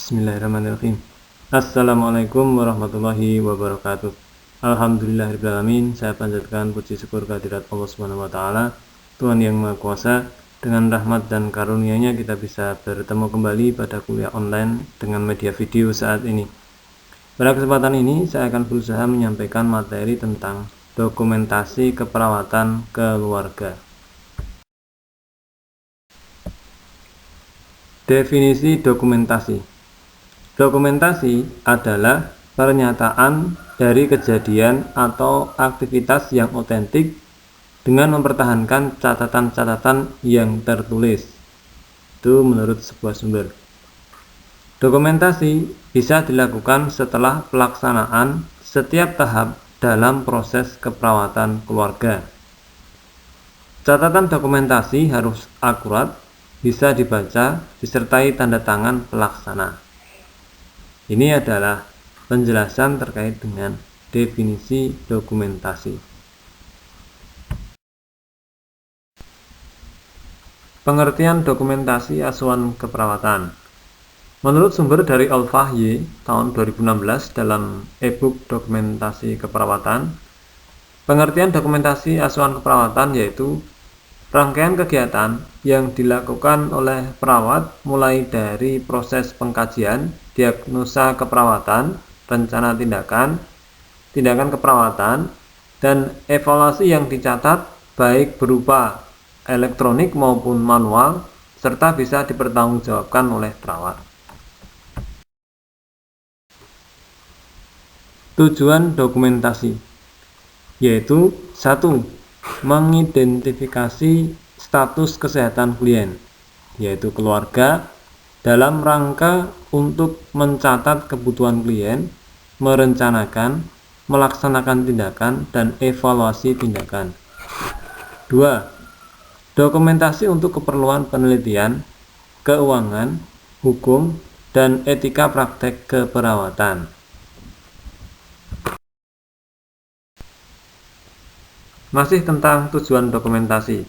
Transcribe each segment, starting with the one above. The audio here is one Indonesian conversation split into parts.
Bismillahirrahmanirrahim. Assalamualaikum warahmatullahi wabarakatuh. Alhamdulillahirrahmanirrahim. Saya panjatkan puji syukur kehadirat Allah Subhanahu wa Ta'ala, Tuhan yang Maha Kuasa. Dengan rahmat dan karunia-Nya kita bisa bertemu kembali pada kuliah online dengan media video saat ini. Pada kesempatan ini saya akan berusaha menyampaikan materi tentang dokumentasi keperawatan keluarga. Definisi dokumentasi. Dokumentasi adalah pernyataan dari kejadian atau aktivitas yang otentik dengan mempertahankan catatan-catatan yang tertulis. Itu menurut sebuah sumber. Dokumentasi bisa dilakukan setelah pelaksanaan setiap tahap dalam proses keperawatan keluarga. Catatan dokumentasi harus akurat, bisa dibaca, disertai tanda tangan pelaksana. Ini adalah penjelasan terkait dengan definisi dokumentasi. Pengertian dokumentasi asuhan keperawatan. Menurut sumber dari Al-Fahye tahun 2016 dalam e-book Dokumentasi Keperawatan, pengertian dokumentasi asuhan keperawatan yaitu rangkaian kegiatan yang dilakukan oleh perawat mulai dari proses pengkajian, diagnosa keperawatan, rencana tindakan, tindakan keperawatan, dan evaluasi yang dicatat baik berupa elektronik maupun manual, serta bisa dipertanggungjawabkan oleh perawat. Tujuan dokumentasi yaitu 1. Mengidentifikasi status kesehatan klien, yaitu keluarga, dalam rangka untuk mencatat kebutuhan klien, merencanakan, melaksanakan tindakan, dan evaluasi tindakan. 2. Dokumentasi untuk keperluan penelitian, keuangan, hukum, dan etika praktek keperawatan. Masih tentang tujuan dokumentasi.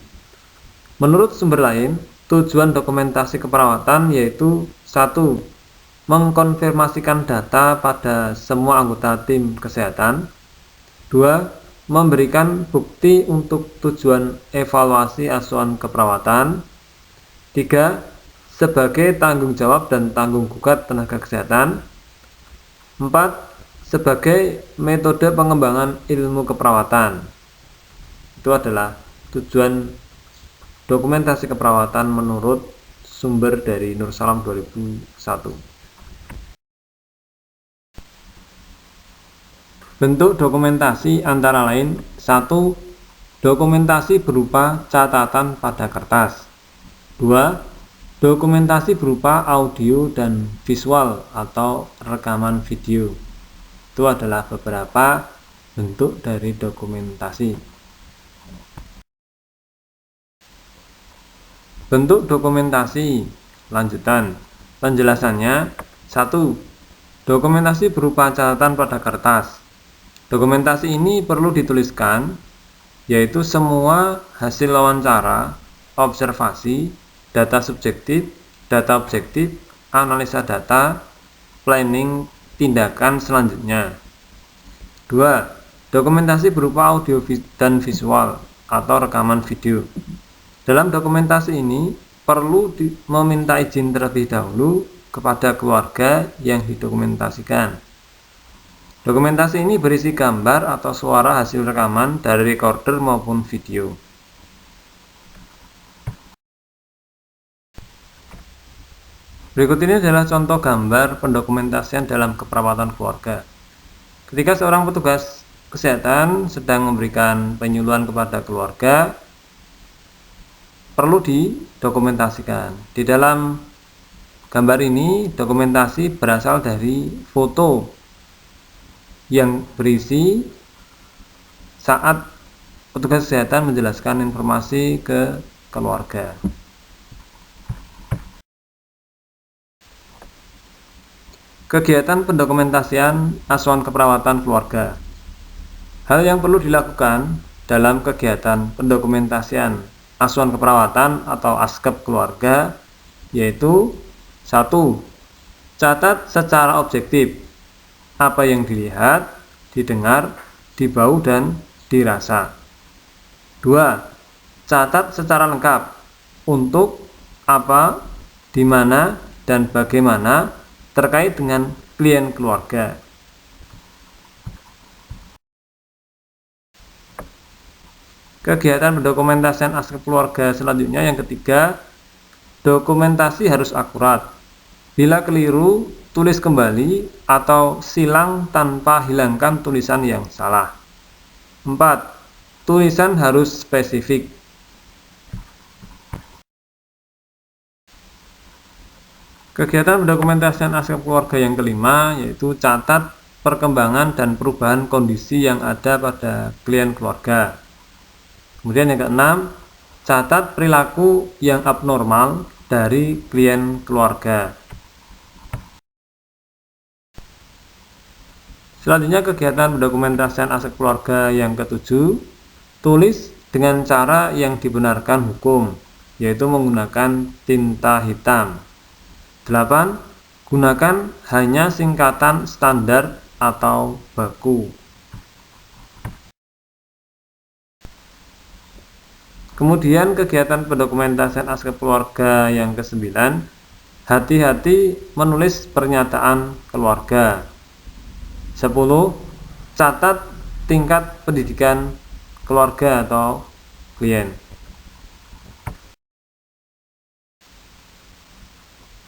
Menurut sumber lain, tujuan dokumentasi keperawatan yaitu 1. Mengkonfirmasikan data pada semua anggota tim kesehatan. 2. Memberikan bukti untuk tujuan evaluasi asuhan keperawatan. 3. Sebagai tanggung jawab dan tanggung gugat tenaga kesehatan. 4. Sebagai metode pengembangan ilmu keperawatan. Itu adalah tujuan dokumentasi keperawatan menurut sumber dari Nur Salam 2001. Bentuk dokumentasi antara lain 1. Dokumentasi berupa catatan pada kertas. 2. Dokumentasi berupa audio dan visual atau rekaman video. Itu adalah beberapa bentuk dari dokumentasi. Bentuk dokumentasi lanjutan. Penjelasannya 1. Dokumentasi berupa catatan pada kertas. Dokumentasi ini perlu dituliskan, yaitu semua hasil wawancara, observasi, data subjektif, data objektif, analisa data, planning tindakan selanjutnya. 2. Dokumentasi berupa audio dan visual atau rekaman video. Dalam dokumentasi ini perlu meminta izin terlebih dahulu kepada keluarga yang didokumentasikan. Dokumentasi ini berisi gambar atau suara hasil rekaman dari recorder maupun video. Berikut ini adalah contoh gambar pendokumentasian dalam keperawatan keluarga. Ketika seorang petugas kesehatan sedang memberikan penyuluhan kepada keluarga, perlu didokumentasikan. Di dalam gambar ini, dokumentasi berasal dari foto yang berisi saat petugas kesehatan menjelaskan informasi ke keluarga. Kegiatan pendokumentasian asuhan keperawatan keluarga. Hal yang perlu dilakukan dalam kegiatan pendokumentasian asuhan keperawatan atau ASKEP keluarga yaitu 1. Catat secara objektif apa yang dilihat, didengar, dibau, dan dirasa. 2. Catat secara lengkap untuk apa, di mana, dan bagaimana terkait dengan klien keluarga. Kegiatan pendokumentasian aspek keluarga selanjutnya yang ketiga, dokumentasi harus akurat. Bila keliru, tulis kembali atau silang tanpa hilangkan tulisan yang salah. 4. Tulisan harus spesifik. Kegiatan pendokumentasian aspek keluarga yang kelima yaitu catat perkembangan dan perubahan kondisi yang ada pada klien keluarga. Kemudian yang keenam, catat perilaku yang abnormal dari klien keluarga. Selanjutnya kegiatan pendokumentasian aspek keluarga yang ketujuh, tulis dengan cara yang dibenarkan hukum, yaitu menggunakan tinta hitam. 8. Gunakan hanya singkatan standar atau baku. Kemudian kegiatan pendokumentasian aspek keluarga yang ke-9, hati-hati menulis pernyataan keluarga. 10. Catat tingkat pendidikan keluarga atau klien.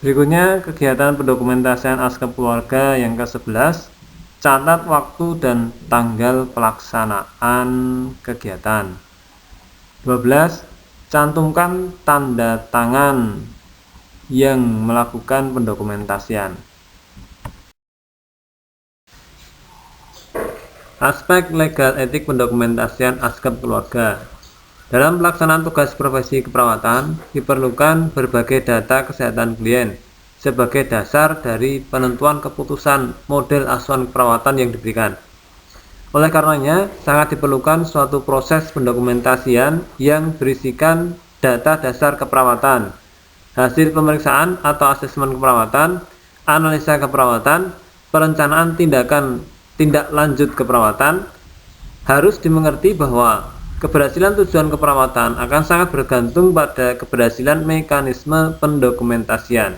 Berikutnya kegiatan pendokumentasian aspek keluarga yang ke-11, catat waktu dan tanggal pelaksanaan kegiatan. 12. Cantumkan tanda tangan yang melakukan pendokumentasian. Aspek legal etik pendokumentasian aspek keluarga. Dalam pelaksanaan tugas profesi keperawatan, diperlukan berbagai data kesehatan klien sebagai dasar dari penentuan keputusan model asuhan keperawatan yang diberikan. Oleh karenanya, sangat diperlukan suatu proses pendokumentasian yang berisikan data dasar keperawatan, hasil pemeriksaan atau asesmen keperawatan, analisa keperawatan, perencanaan tindak lanjut keperawatan. Harus dimengerti bahwa keberhasilan tujuan keperawatan akan sangat bergantung pada keberhasilan mekanisme pendokumentasian.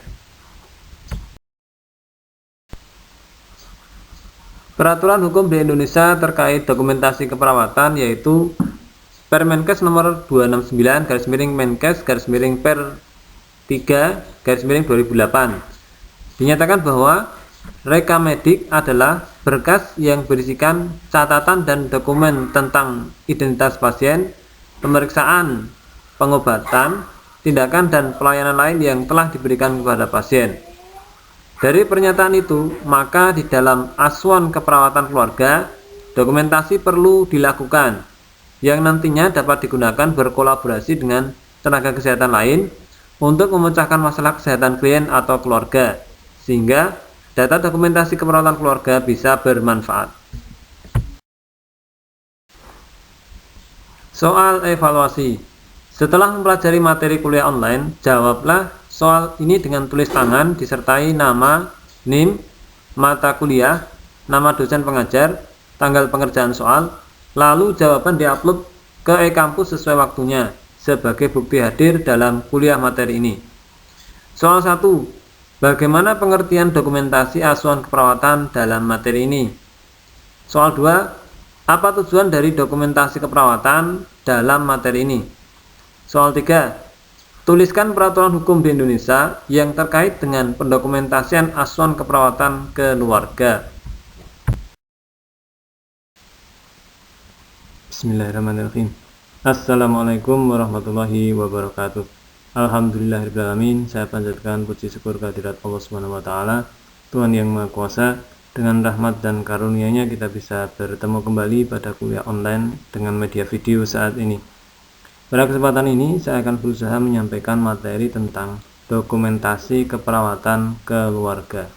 Peraturan hukum di Indonesia terkait dokumentasi keperawatan yaitu Permenkes nomor 269/Menkes/Per 3/2008. Dinyatakan bahwa rekamedik adalah berkas yang berisikan catatan dan dokumen tentang identitas pasien, pemeriksaan, pengobatan, tindakan dan pelayanan lain yang telah diberikan kepada pasien. Dari pernyataan itu, maka di dalam asuhan keperawatan keluarga, dokumentasi perlu dilakukan, yang nantinya dapat digunakan berkolaborasi dengan tenaga kesehatan lain untuk memecahkan masalah kesehatan klien atau keluarga, sehingga data dokumentasi keperawatan keluarga bisa bermanfaat. Soal evaluasi. Setelah mempelajari materi kuliah online, jawablah soal ini dengan tulis tangan disertai nama, NIM, mata kuliah, nama dosen pengajar, tanggal pengerjaan soal, lalu jawaban diupload ke e-kampus sesuai waktunya sebagai bukti hadir dalam kuliah materi ini. Soal 1. Bagaimana pengertian dokumentasi asuhan keperawatan dalam materi ini? Soal 2. Apa tujuan dari dokumentasi keperawatan dalam materi ini? Soal 3. Tuliskan peraturan hukum di Indonesia yang terkait dengan pendokumentasian asuhan keperawatan keluarga. Bismillahirrahmanirrahim. Assalamualaikum warahmatullahi wabarakatuh. Alhamdulillahirrahmanirrahim. Saya panjatkan puji syukur kehadirat Allah Subhanahu wa taala, Tuhan yang Maha Kuasa. Dengan rahmat dan karunia-Nya kita bisa bertemu kembali pada kuliah online dengan media video saat ini. Pada kesempatan ini saya akan berusaha menyampaikan materi tentang dokumentasi keperawatan keluarga.